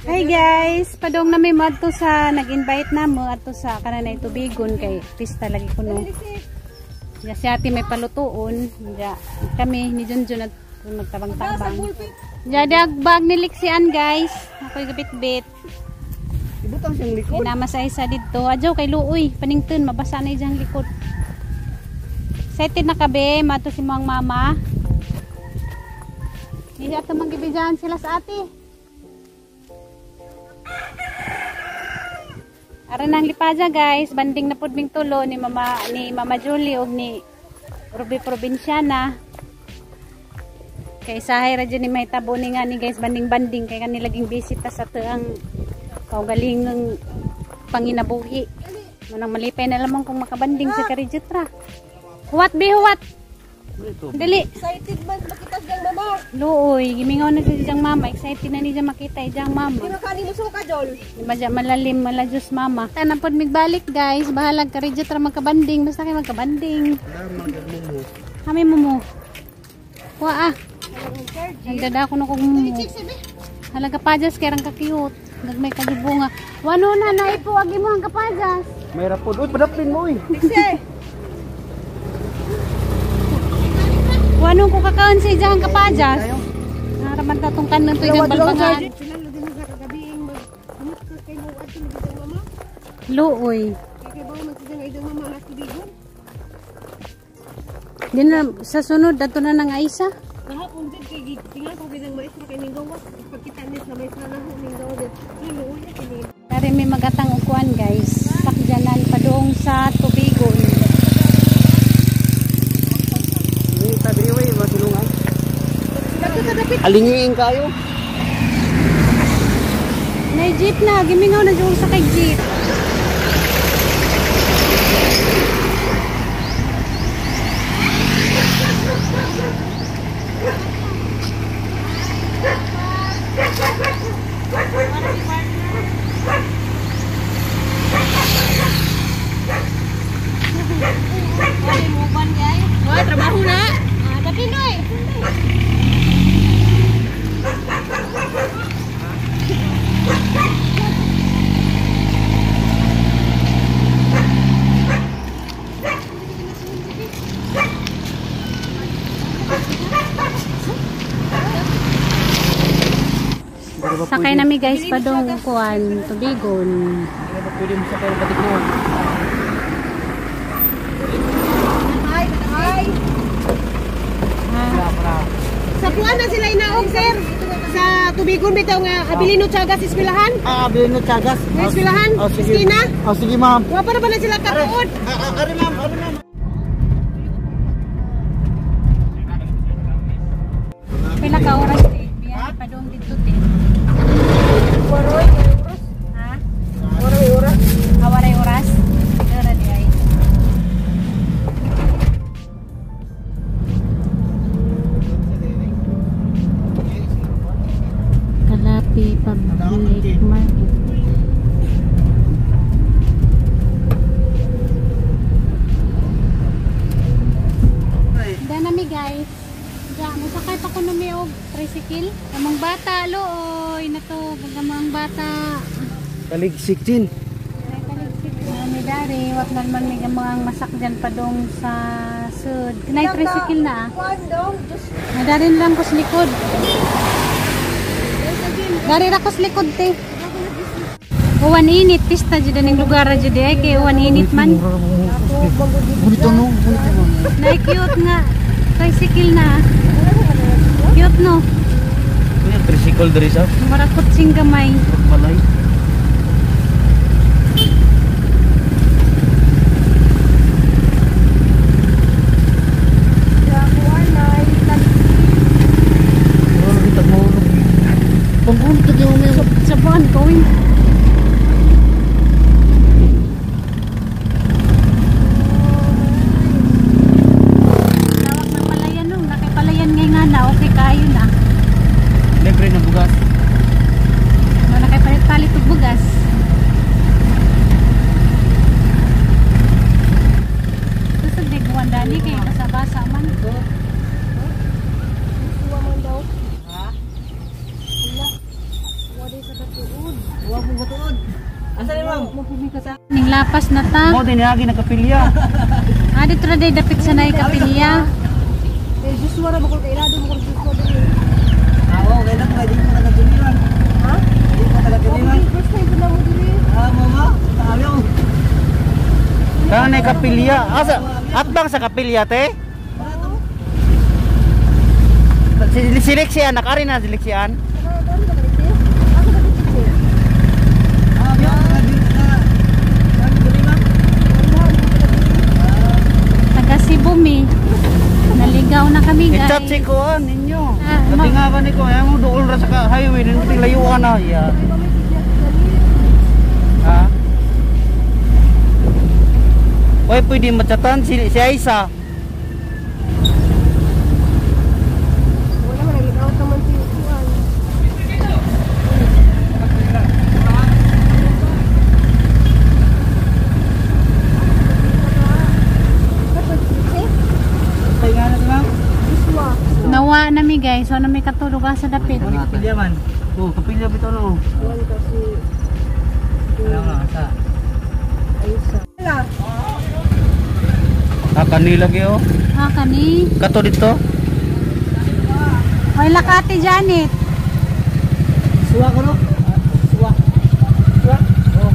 Hi guys, padong na may madto sa nag-invite na mo ato sa kananay tubigon kay pista lagi kuno. Ya si ate may palutuon, ya kami ni Junjun at magtabang-tabang. Ya dagbag ni Lixian guys, ako'y gabit-bit. Ibutang siyang likod. Nama sa isa dito, adyo kay luoy, panington mabasa na ijang likod. Excited na kabe, mato si mga mama. Hindi ato magibidyan sila sa ate. Ara nang lipaja guys, banding na pudming tulo ni Mama Julie ug ni Ruby Provinciana. Kay sahay ra ni may tabo ni nga ni guys banding-banding kay kanila laging bisita sa tuang kaugaling ng panginabuhi. Manang malipay na lamang kung makabanding sa Karijutra. Huwat be huwat. Dali. Excited man makita siyang mama. Luoy, gimingaw na siya mama. Excited na niya makita ijang mama. Pero kani mo suka Jol. Di malalim malajos mama. Tanan pod migbalik guys. Bahalag Karidjot ra magkabanding. Basta kay magkabanding. Kami mumu. Wa ah. Nagdada ko na kung mumu. Halaga pajas kay rang ka-cute. Gagmay kagibunga. Wano na naipo agi mo ang kapajas. May rapod. Uy, padapin mo uy. Wano ko kakaon sa ijang kapajas. Naraman tatong kanon to ijang balbangan. Sila na din nakagabiing mag-amot ka kay mo at yung mama. Luoy. Kaya ba magsidang idong mama na tubigon? Di na sa sunod dato na nang Aisa. Kahapon din kay tingnan ko bidang maestro kay ning gawas. Pagkita niya sa maestro na ning gawas din. Luoy na kini. Kari may magatang ukuan guys. Sakjanan padung sa tubigon. Tadriway, matulungan. Alingiin kayo. May jeep na, gimingaw na dyan sa kay jeep. Wah, trabaho na. Tapi noy. Sakay nami guys padong kuan tubigon. Pwede mo sakay batik mo. Ay. Sa kuan na sila inaog sir. Sa tubigon bitaw nga Abilino Tiagas Eskwelahan. Abilino Tiagas. Eskwelahan? Oh, sige. Eskwina? Oh, sige ma'am. Wa para ba na sila katuod? Ari ma'am, ari ma'am. Pila ka oras eh. Biyahe padong dito te. Waroy oras. Ha? Waroy oras. Awaray oras. Dara di ay. Kalapi Public Market. Nami guys. Diyan, musakay pa ko numi og tricycle. Among bata looy na to, gagamang bata. Kaligsik din. May dari, wag naman may gamang masak dyan padong sa sud. Kinay tricycle na ah. Kuan daw, just May dari lang ko sa likod. Dari ra ko sa likod te. Uwan init, pista dyan ang lugar ra dyan ay kay uwan init man. Bunito no, bunito no. Na-cute nga. Tricycle na. Cute no. Ano yung tricycle dari sa? Marakot sing gamay. Malay. Sa buwan going. magpumikata. Ning lapas na ta. Mo din lagi nakapilya. Dito na day dapit sa nay kapilya. Eh, Joshua ra mo ko kailado mo ko Joshua dili. Awo, kaya na pwede mo nakatuliran. Ha? Hindi mo nakatuliran. First time ko na mo dili. Mama, ayaw. Kaya na kapilya. Asa, atbang sa kapilya, te? Siliksian, nakari na siliksian. Taga Cebu mi. Naligaw na kami guys. I-chat si Kuan ninyo. Ah, Sabi nga ba ni ko, ayaw mo dool ra sa highway, din mo layuan na. Yeah. Ha? Oy, pwede machatan si Aisa. Wala man nag-out naman si Juan. Tay nga na sa lang. Joshua. Nawa na mi guys. So na may katulog sa dapit. Kapilya man. Oh, kapilya bitaw no. Juan kasi Alam na sa. Aisa. Wala. Kanila gyud. Kani. Kato dito. Oy lakati Janet. Suwa ko no. Suwa. Suwa. Oh.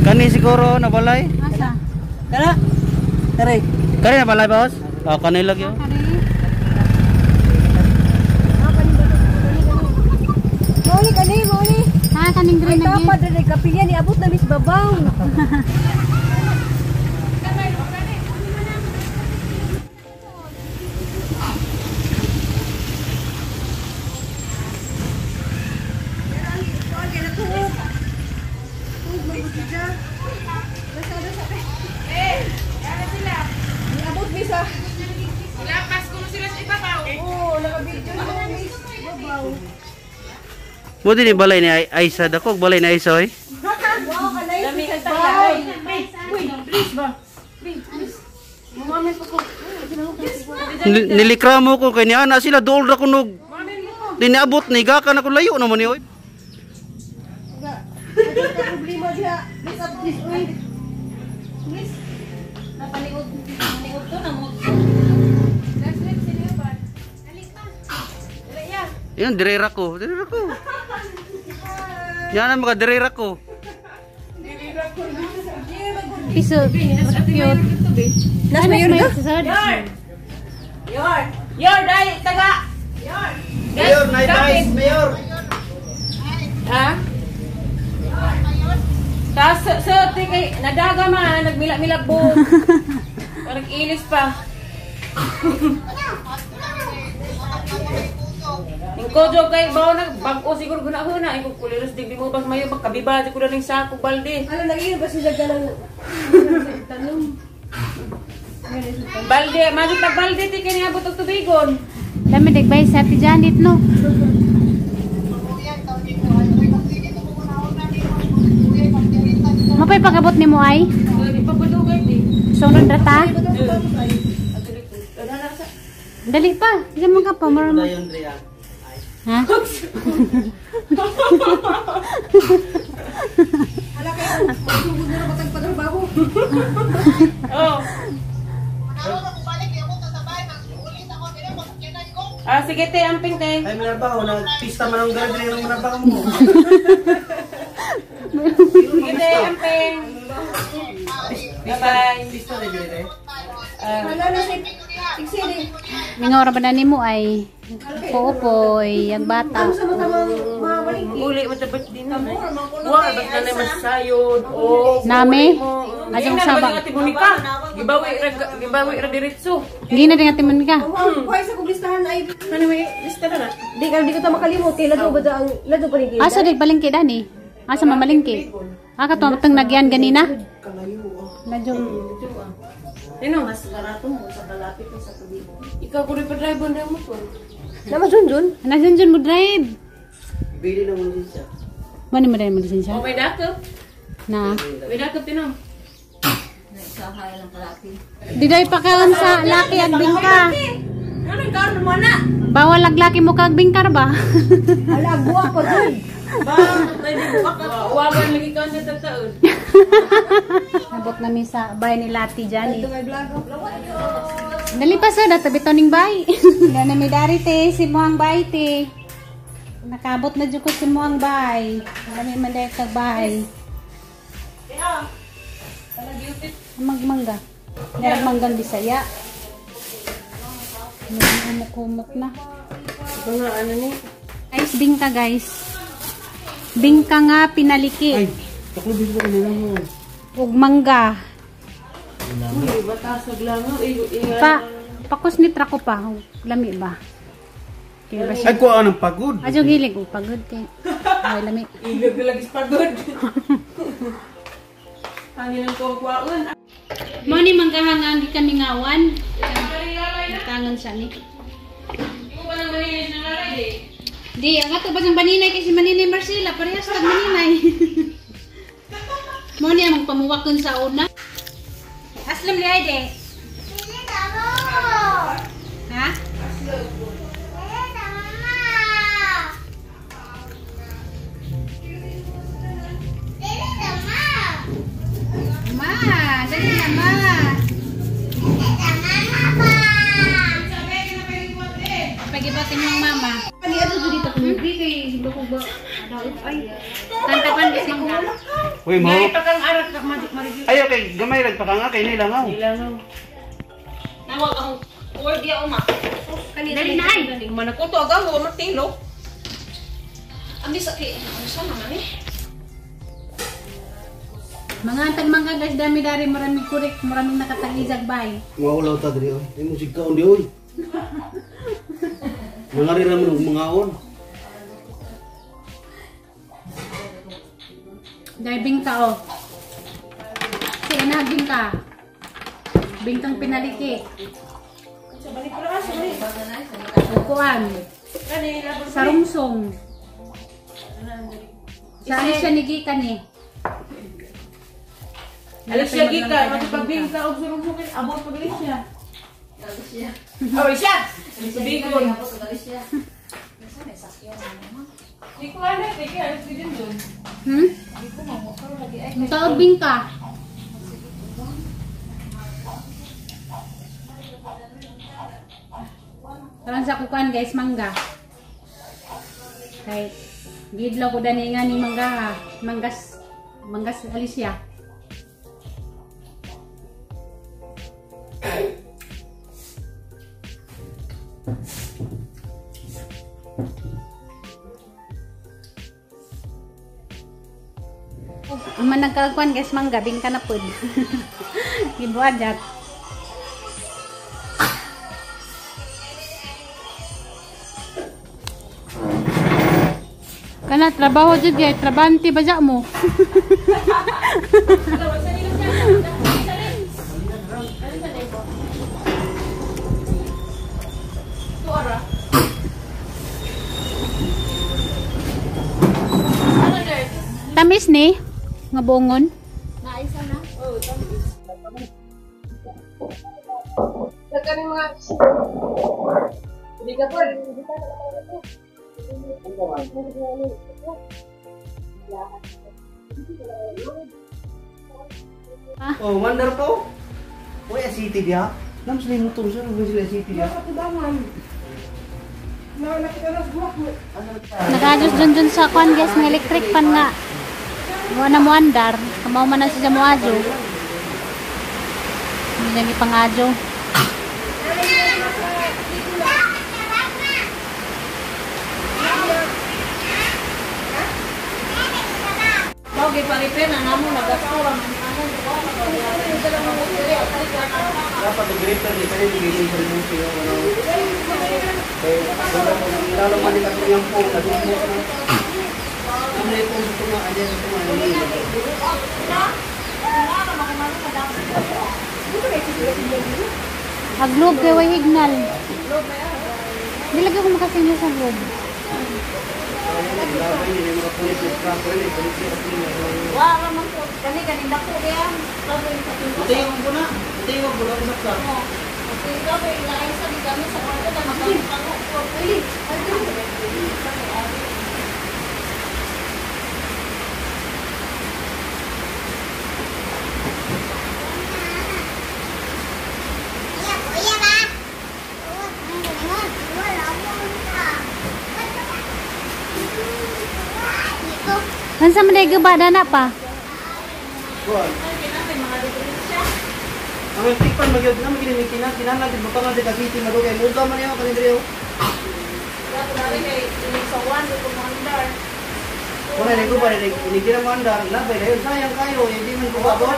Kani siguro nabalay. Asa? Tara. Tara. Kani nabalay boss? Kanila gyud. Kani. Mauli kani, mauli. Kaning Ay, green lagi. dapat na kapilya ni abot na mis babaw. Niabot mis ah. Lapas ko sila sa ibabaw. Oo, nakabidyo na mis babaw. Mo din balay ni Aisa dako, balay ni Aisa oy. Wow, kanay Dami sa ka babaw. Please ba? Mamamis pa ko. Nilikra mo ko kay ni ana sila dool ra kunog. Diniabot ni gakan ako layo naman ni oy. Problema diha. Please up this way. Please. Napaligot to na mo. Yan direra ko, direra ko. Yan ang mga direra ko. Piso. Cute. Nas mayor ka? Yor, dai, taga. Mayor, nice, mayor. Ha? Tas sa kay nadaga man nagmila-mila po. Parang ilis pa. Ingkojo kay bawo na bag-o siguro guna-huna ay kuliros digdi mo bas mayo pagkabiba di ko na ning sako balde. Ano lagi ba sila ganang tanong? Balde, maju tag balde ti kini abot og tubigon. Dami nagbay sa Ate Janet no. Mapay pagabot ni mo ay? Di pa budugay ti. Sunod ra ta. Dali pa. Diyan mo ka pa. Ha? Hala kayo, magsugod na naman tagpatrabaho. Oh. Ah, sige te, amping te. Ay minabaho na pista man ang garden yung minabaho mo. Sige te, amping. Bye-bye. Pista na dire. Hala na si Tigsili. Mingaw ra ba na nimo ay? Poopoy, ang bata. Ano sa matamang mawalik? Uli mo tabat din na. Wa basta na masayod. Oh. Nami? Ajang Ajang sabang. sabang. Ati Monica. Gibawi ra diretso. Hindi na din atiman ka. Kuhay sa kublistahan ay Ano may lista na na? di ko ta makalimot kay lado ba ang lado pa rin Asa dig balingki dani? Asa mamalingki? Ka to nagyan ganina? Medyo Sino? Mas barato mo sa kalapit sa tubig. Ikaw ko rin pa driver na mo to. Nama Junjun. Nasaan mo drive? Bili na mo siya. Mani mo dahil mag-lisensya? Oh, may dakap. Na. May dakap din oh. Di dahil pa kaon sa laki at bingka. Ano kaon mo na? Bawal laglaki mo kag bingkar ba? Ala, buwa pa dun. Wawan lagi ka na tataon. Nabot namin sa bahay ni Lati dyan eh. Dali pa sa dito bitaw ning bahay. Wala na may dari te, si Muang bahay te. Nakabot na dyan ko si Muang bahay. Wala may manday kag bahay. Magmangga. Darag manggang Bisaya. Humuk-humuk na. Ito nga, ano ni? Guys, bingka guys. Bingka nga pinaliki. Ay, taklubis ba kanina mo? Ug mangga. Uy, batasag lang. Pakos ni trako pa. Lami ba? Kaya ba siya? Ay, kuha ng pagod. Adyo hilig. Pagod kay. Ay, lami. Ilog na lagi pagod. Hangin ang kuwakuan. Mo ni manggahangang di kami ngawan. Tangan siya ni. Ikaw ba nang malinis na lalay eh? Di, ang ato ba ng baninay kasi maninay Marcela. Parehas tag maninay. Mo ni amang pamuwakon sa una. Aslam li ay de. Ha? Ma, dali na ma. Pag-ibatin mo ang mama. Ano ito dito kung hindi kay hindi ko ba? Ay, Kantapan kasi ka. Uy, mo. Nga ipakang arat ka marigil. Ay, okay. Gamay lang pa ka nga kay nila nga. Ilangaw. Nawag ang word ya uma. Dali na ay. Manakuto agaw mo matilo. Ang di sakit. Ano sa naman eh? Mga antag mga guys, dami-dari, maraming kurik, maraming nakatagizag bay. Mawalaw ta diri oy. Ay musik ka undi oy. Mangari ra man mga on. Dahil ka oh. Sige na, bingka. Bingkang pinaliki. Sa balik ko lang sa balik. Upuan. Sa rungsong. Sa ano siya nigikan eh. Alas siya gikan, matipagbing ka og surong-surong abot pagalis siya. Oh, siya. Bigol. Di ko ano, kaya alas ko din doon. Taod bingka. Karon sa kukuan guys, mangga. Kay gidlaw ko dani nga ni mangga ha. Manggas Alicia. Ang managkalkuan guys, mangga, bingka na pud. Gibuadat. Kana trabaho jud gay, trabante ba ja mo? Tamis ni nga bungon. naisa na? Oo, tamis. Nagkani mga... Hindi ka po, hindi ka Oh, wonder po. Uy, city dia. Nam sila motor sir, uy sila city dia. Nagajos dun sa kwan guys, ng electric pan nga. Gawa na mo andar, kamaw man na siya mo adyo. Hindi lagi pang adyo. Okay, paripen na namo nagasturan. Dapat director di kaya bigay sa movie yung ano. Lalo man di kasi yung phone na dito. Ano yung phone ko na aja sa Aglog kay way hignal. Dilagay ko makasinyo sa loob. Wala man po. Kani dako kaya. Tingog ko na. Tingog ko na sa. Okay, daw ilain sa kami sa kwarto na magpango. Pili. Lansa man day gaba dana pa. Kuan. Ang tikpan magyud na magini kinahanglan din baka nga dagiti madugay muga man yaw kani diri. Wala rin ko ba rin, hindi ka naman dar, labay na yun, sayang kayo, hindi man ko babot.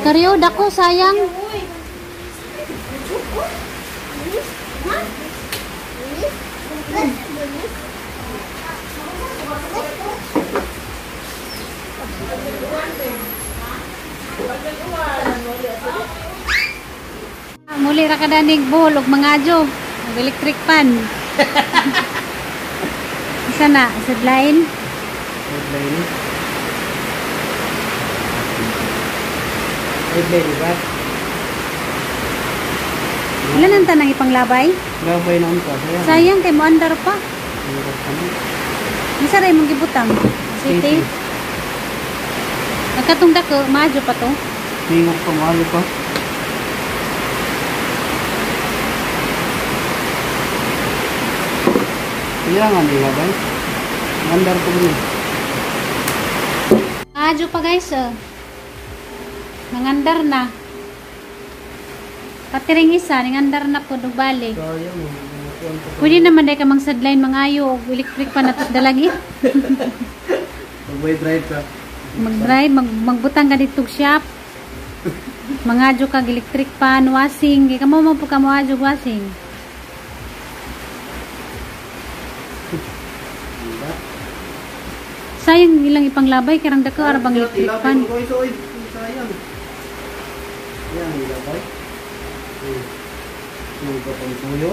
Karyo dako sayang. Muli ra kadanig buhol og mangadyo, og electric pan. Isa na, sidlain. Headline. Headline ba? Ilan ang tanang ipanglabay? Labay na unta, sayang. Sayang kay mo andar pa. Isa ray mong gibutang. City. Nagkatong dako, maadyo pa to. Mingok pa mahal pa. Kailangan nilabay. Mandar ko mo. Maadyo pa guys. Nangandar na. Patiring isa, nangandar na po balik. Sayang. Pwede naman day ka mang sadline mangayo og electric pa natos dalagi. Magbay drive ka. Mag-drive, magbutang ka dito shop. Mangadyo kag electric pan, washing. Kaya mo po ka moadyo washing. Sayang ilang ipanglabay karang dako arabang electric pan. Sayang. Yan nilabay. Yung patong puyo.